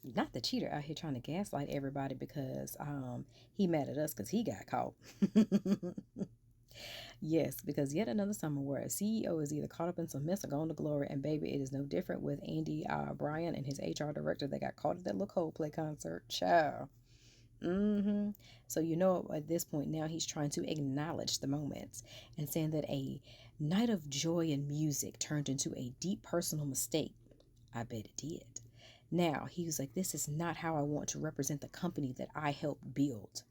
Not the cheater out here trying to gaslight everybody because he mad at us because he got caught. Yes, because yet another summer where a CEO is either caught up in some mess or gone to glory, and baby, it is no different with Andy Bryan and his HR director that got caught at that little Coldplay concert. Ciao. So at this point now he's trying to acknowledge the moments and saying that a night of joy and music turned into a deep personal mistake. I bet it did. Now he was like, this is not how I want to represent the company that I helped build.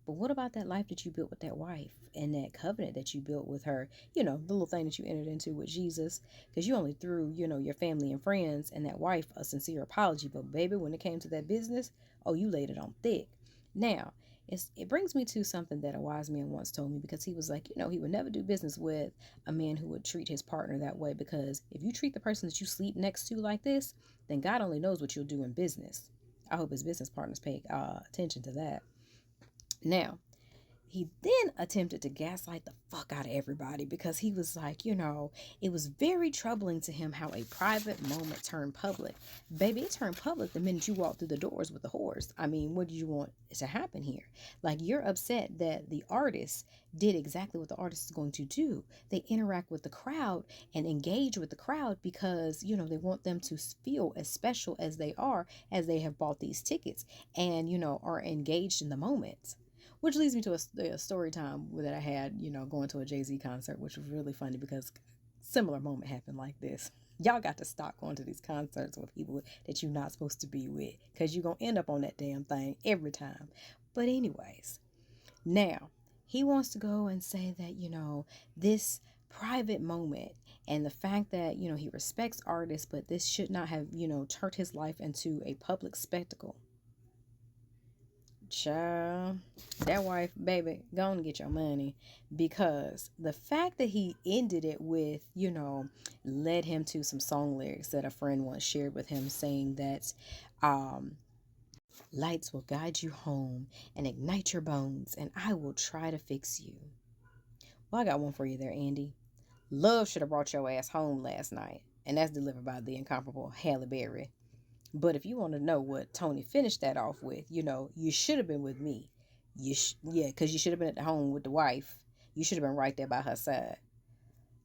But what about that life that you built with that wife and that covenant that you built with her? The little thing that you entered into with Jesus, because you only threw, your family and friends and that wife a sincere apology. But baby, when it came to that business, oh, you laid it on thick. Now, it brings me to something that a wise man once told me, because he was like, he would never do business with a man who would treat his partner that way, because if you treat the person that you sleep next to like this, then God only knows what you'll do in business. I hope his business partners pay attention to that. Now, he then attempted to gaslight the fuck out of everybody, because he was like, it was very troubling to him how a private moment turned public. Baby, it turned public the minute you walked through the doors with the horse. I mean, what did you want to happen here? Like, you're upset that the artist did exactly what the artist is going to do. They interact with the crowd and engage with the crowd because, they want them to feel as special as they are, as they have bought these tickets and, are engaged in the moment. Which leads me to a story time that I had, going to a Jay-Z concert, which was really funny because similar moment happened like this. Y'all got to stop going to these concerts with people that you're not supposed to be with, because you're going to end up on that damn thing every time. But anyways, now he wants to go and say that, this private moment and the fact that, he respects artists, but this should not have, turned his life into a public spectacle. Child, that wife, baby, go and get your money, because the fact that he ended it with, led him to some song lyrics that a friend once shared with him, saying that lights will guide you home and ignite your bones, and I will try to fix you. Well, I got one for you there, Andy. Love should have brought your ass home last night, and that's delivered by the incomparable Halle Berry. But if you want to know what Tony finished that off with, you should have been with me. Yeah, because you should have been at the home with the wife. You should have been right there by her side.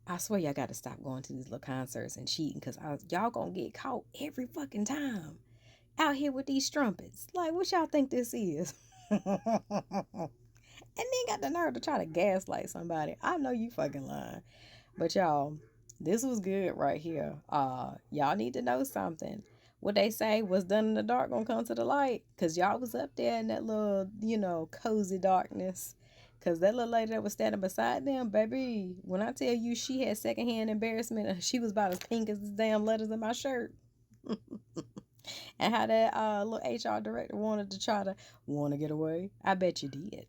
I swear y'all got to stop going to these little concerts and cheating, because y'all going to get caught every fucking time. Out here with these strumpets. Like, what y'all think this is? And then got the nerve to try to gaslight somebody. I know you fucking lying. But y'all, this was good right here. Y'all need to know something. What they say, what's done in the dark gonna come to the light. Cause y'all was up there in that little, cozy darkness. Cause that little lady that was standing beside them, baby, when I tell you she had secondhand embarrassment, she was about as pink as the damn letters in my shirt. And how that little HR director wanted to get away. I bet you did.